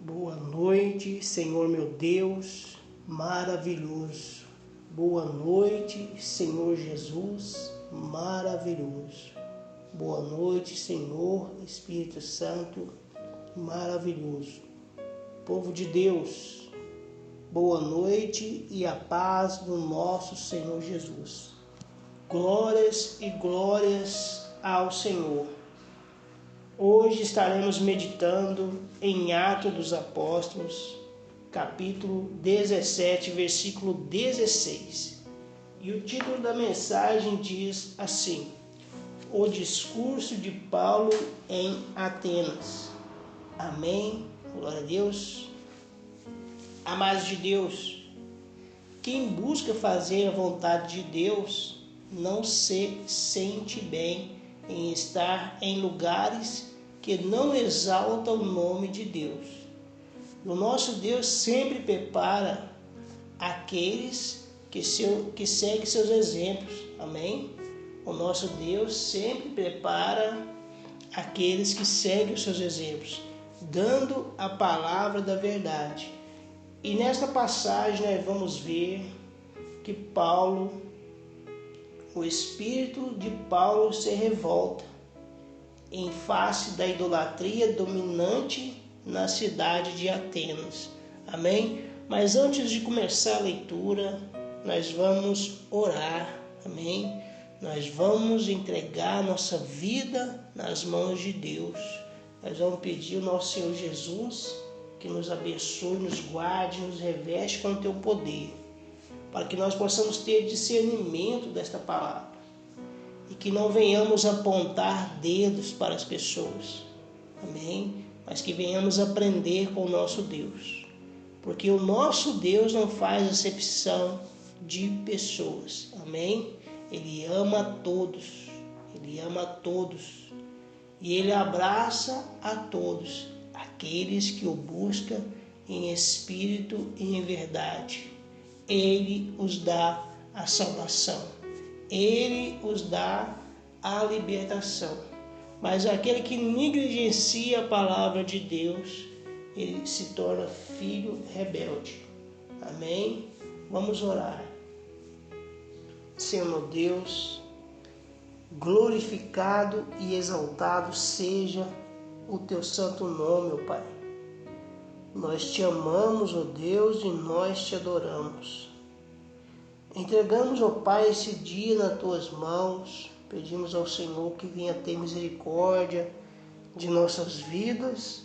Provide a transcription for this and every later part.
Boa noite, Senhor meu Deus, maravilhoso. Boa noite, Senhor Jesus, maravilhoso. Boa noite, Senhor Espírito Santo, maravilhoso. Povo de Deus, boa noite e a paz do nosso Senhor Jesus. Glórias e glórias ao Senhor. Hoje estaremos meditando em Atos dos Apóstolos, capítulo 17, versículo 16. E o título da mensagem diz assim: O discurso de Paulo em Atenas. Amém? Glória a Deus. Amados de Deus, quem busca fazer a vontade de Deus não se sente bem em estar em lugares que não exaltam o nome de Deus. O nosso Deus sempre prepara aqueles que seguem seus exemplos. Amém? O nosso Deus sempre prepara aqueles que seguem os seus exemplos, dando a palavra da verdade. E nesta passagem nós vamos ver que o espírito de Paulo se revolta em face da idolatria dominante na cidade de Atenas. Amém? Mas antes de começar a leitura, nós vamos orar. Amém? Nós vamos entregar nossa vida nas mãos de Deus. Nós vamos pedir ao nosso Senhor Jesus que nos abençoe, nos guarde, nos reveste com o teu poder, para que nós possamos ter discernimento desta palavra e que não venhamos apontar dedos para as pessoas, amém? Mas que venhamos aprender com o nosso Deus, porque o nosso Deus não faz acepção de pessoas, amém? Ele ama a todos, e Ele abraça a todos aqueles que o buscam em espírito e em verdade. Ele os dá a salvação, Ele os dá a libertação. Mas aquele que negligencia a palavra de Deus, ele se torna filho rebelde. Amém? Vamos orar. Senhor meu Deus, glorificado e exaltado seja o teu santo nome, ó Pai. Nós te amamos, ó Deus, e nós te adoramos. Entregamos, ó Pai, esse dia nas tuas mãos. Pedimos ao Senhor que venha ter misericórdia de nossas vidas,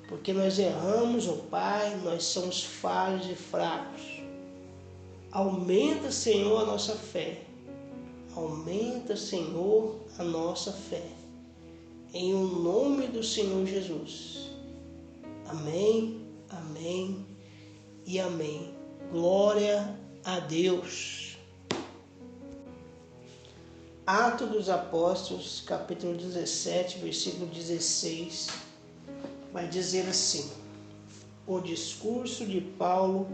porque nós erramos, ó Pai, nós somos falhos e fracos. Aumenta, Senhor, a nossa fé. Aumenta, Senhor, a nossa fé. Em o nome do Senhor Jesus. Amém, amém e amém. Glória a Deus. Atos dos Apóstolos, capítulo 17, versículo 16, vai dizer assim: O discurso de Paulo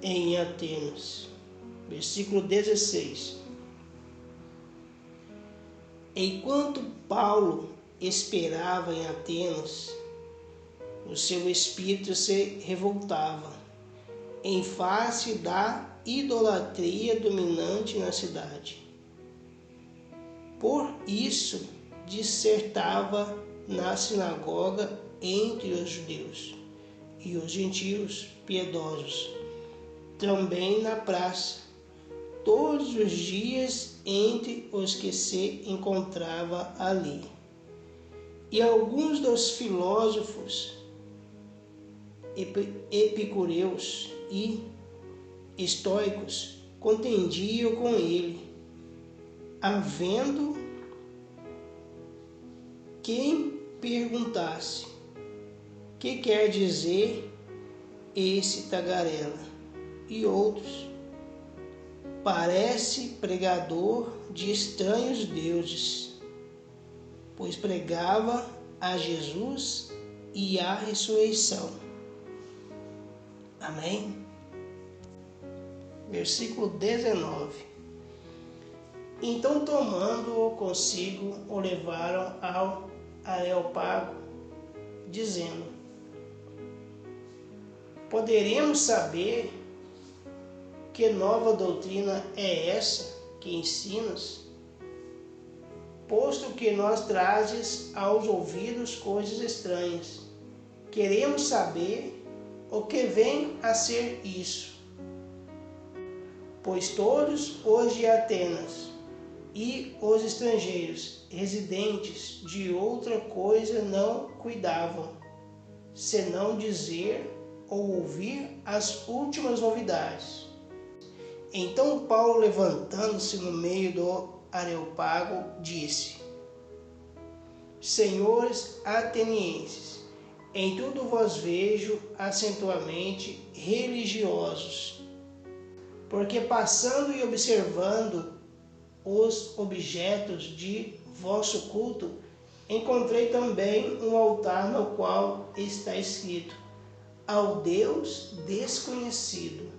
em Atenas. Versículo 16. Enquanto Paulo esperava em Atenas, o seu espírito se revoltava em face da idolatria dominante na cidade. Por isso, dissertava na sinagoga entre os judeus e os gentios piedosos, também na praça, todos os dias entre os que se encontrava ali. E alguns dos filósofos epicureus e estoicos contendiam com ele, havendo quem perguntasse: que quer dizer esse tagarela? E outros: parece pregador de estranhos deuses, pois pregava a Jesus e a ressurreição. Amém? Versículo 19. Então, tomando-o consigo, o levaram ao Areópago, dizendo: Poderemos saber que nova doutrina é essa que ensinas, posto que nós trazes aos ouvidos coisas estranhas. Queremos saber o que vem a ser isso. Pois todos os de Atenas e os estrangeiros residentes de outra coisa não cuidavam, senão dizer ou ouvir as últimas novidades. Então Paulo, levantando-se no meio do Areópago, disse: Senhores atenienses, em tudo vos vejo acentuamente religiosos, porque passando e observando os objetos de vosso culto, encontrei também um altar no qual está escrito: ao Deus desconhecido.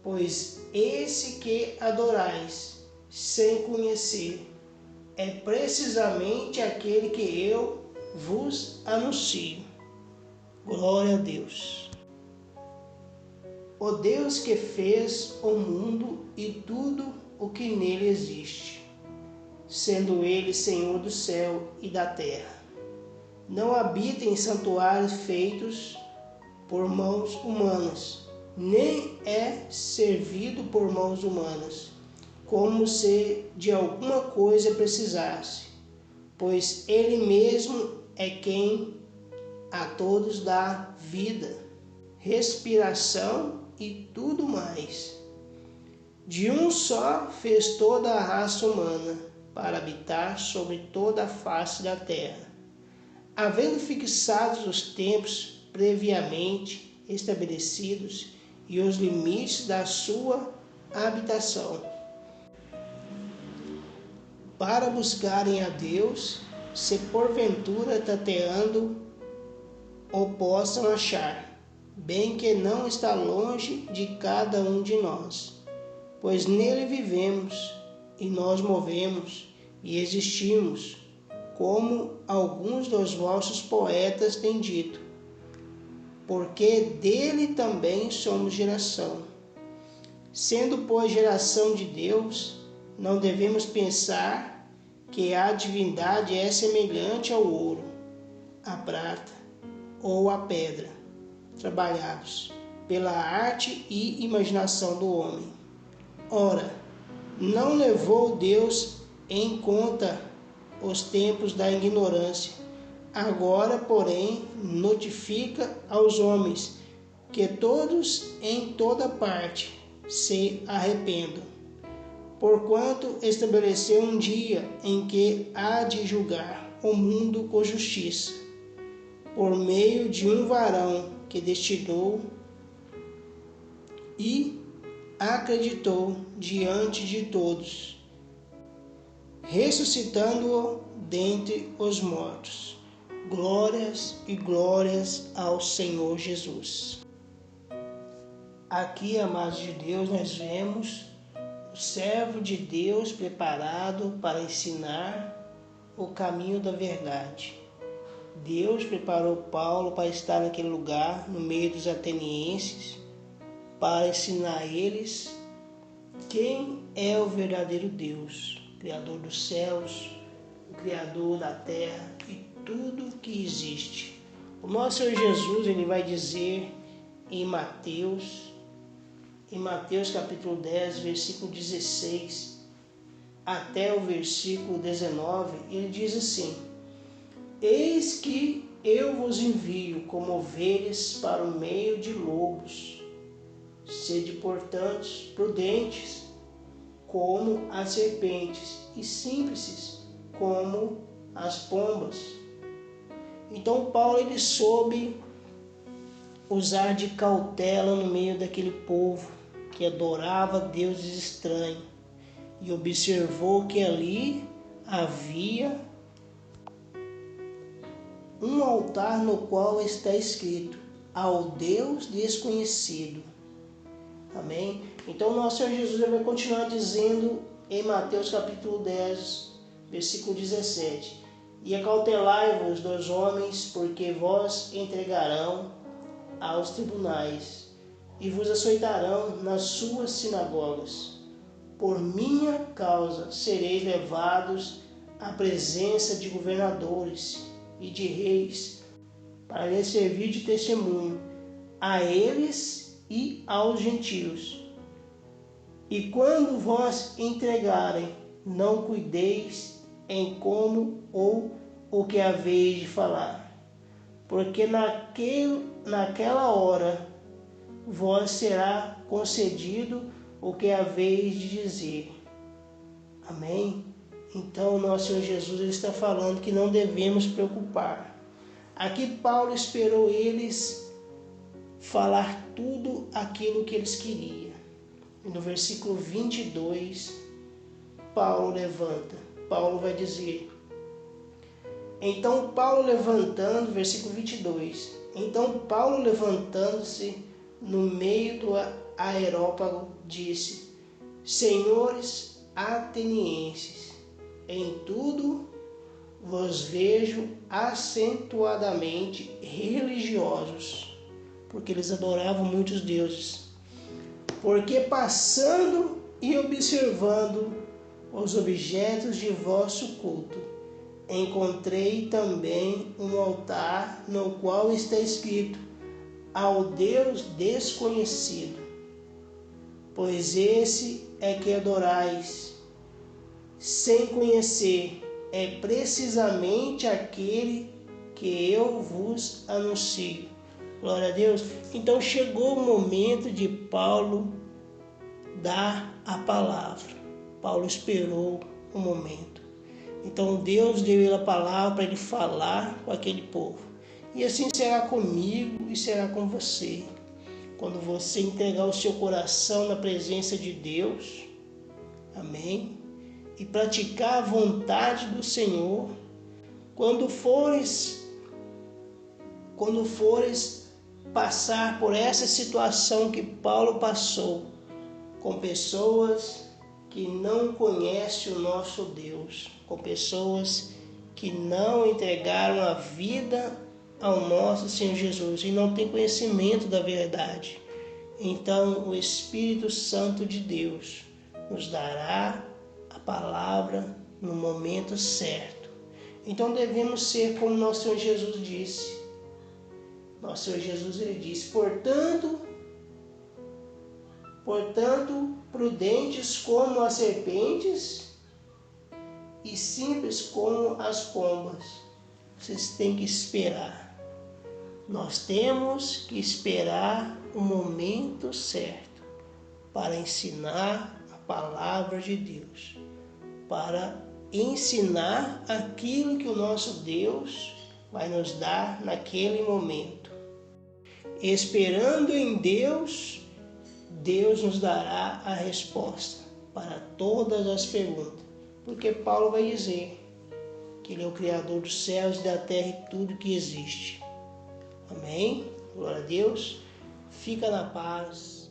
Pois esse que adorais sem conhecer é precisamente aquele que eu vos anuncio. Glória a Deus. O Deus que fez o mundo e tudo o que nele existe, sendo ele Senhor do céu e da terra, não habita em santuários feitos por mãos humanas, nem é servido por mãos humanas, como se de alguma coisa precisasse, pois ele mesmo é quem a todos dá vida, respiração e tudo mais. De um só fez toda a raça humana para habitar sobre toda a face da terra, havendo fixados os tempos previamente estabelecidos e os limites da sua habitação, para buscarem a Deus, se porventura tateando o possam achar, bem que não está longe de cada um de nós, pois nele vivemos e nós movemos e existimos, como alguns dos vossos poetas têm dito, porque dele também somos geração. Sendo, pois, geração de Deus, não devemos pensar que a divindade é semelhante ao ouro, à prata ou à pedra, trabalhados pela arte e imaginação do homem. Ora, não levou Deus em conta os tempos da ignorância. Agora, porém, notifica aos homens que todos em toda parte se arrependam, porquanto estabeleceu um dia em que há de julgar o mundo com justiça, por meio de um varão que destinou e acreditou diante de todos, ressuscitando-o dentre os mortos. Glórias e glórias ao Senhor Jesus. Aqui, amados de Deus, nós vemos o servo de Deus preparado para ensinar o caminho da verdade. Deus preparou Paulo para estar naquele lugar, no meio dos atenienses, para ensinar a eles quem é o verdadeiro Deus, Criador dos céus, o Criador da terra e tudo que existe. O nosso Senhor Jesus, ele vai dizer em Mateus capítulo 10, versículo 16 até o versículo 19, ele diz assim: Eis que eu vos envio como ovelhas para o meio de lobos. Sede, portanto, prudentes como as serpentes e simples como as pombas. Então Paulo, ele soube usar de cautela no meio daquele povo que adorava deuses estranhos e observou que ali havia um altar no qual está escrito: ao Deus desconhecido. Amém? Então nosso Senhor Jesus vai continuar dizendo em Mateus capítulo 10, versículo 17: E acautelai-vos dos homens, porque vos entregarão aos tribunais e vos açoitarão nas suas sinagogas. Por minha causa sereis levados à presença de governadores e de reis, para lhes servir de testemunho a eles e aos gentios. E quando vos entregarem, não cuideis em como ou o que haveis de falar, porque naquela hora vos será concedido o que haveis de dizer. Amém? Então, nosso Senhor Jesus ele está falando que não devemos preocupar. Aqui Paulo esperou eles falar tudo aquilo que eles queriam. E no versículo 22, Paulo vai dizer: então Paulo levantando, versículo 22, então Paulo levantando-se no meio do aerópago, disse: senhores atenienses, em tudo vos vejo acentuadamente religiosos, porque eles adoravam muitos deuses, porque passando e observando os objetos de vosso culto, encontrei também um altar no qual está escrito: ao Deus desconhecido. Pois esse é que adorais, sem conhecer, é precisamente aquele que eu vos anuncio. Glória a Deus. Então chegou o momento de Paulo dar a palavra. Paulo esperou o momento. Então Deus deu ele a palavra para ele falar com aquele povo. E assim será comigo e será com você. Quando você entregar o seu coração na presença de Deus, amém? E praticar a vontade do Senhor, quando fores passar por essa situação que Paulo passou, com pessoas que não conhecem o nosso Deus, com pessoas que não entregaram a vida ao nosso Senhor Jesus e não têm conhecimento da verdade. Então o Espírito Santo de Deus nos dará a palavra no momento certo. Então devemos ser como nosso Senhor Jesus disse. Nosso Senhor Jesus ele disse: portanto, prudentes como as serpentes e simples como as pombas. Vocês têm que esperar. Nós temos que esperar o momento certo para ensinar a palavra de Deus, para ensinar aquilo que o nosso Deus vai nos dar naquele momento. Esperando em Deus, Deus nos dará a resposta para todas as perguntas. Porque Paulo vai dizer que Ele é o Criador dos céus e da terra e tudo que existe. Amém? Glória a Deus. Fica na paz.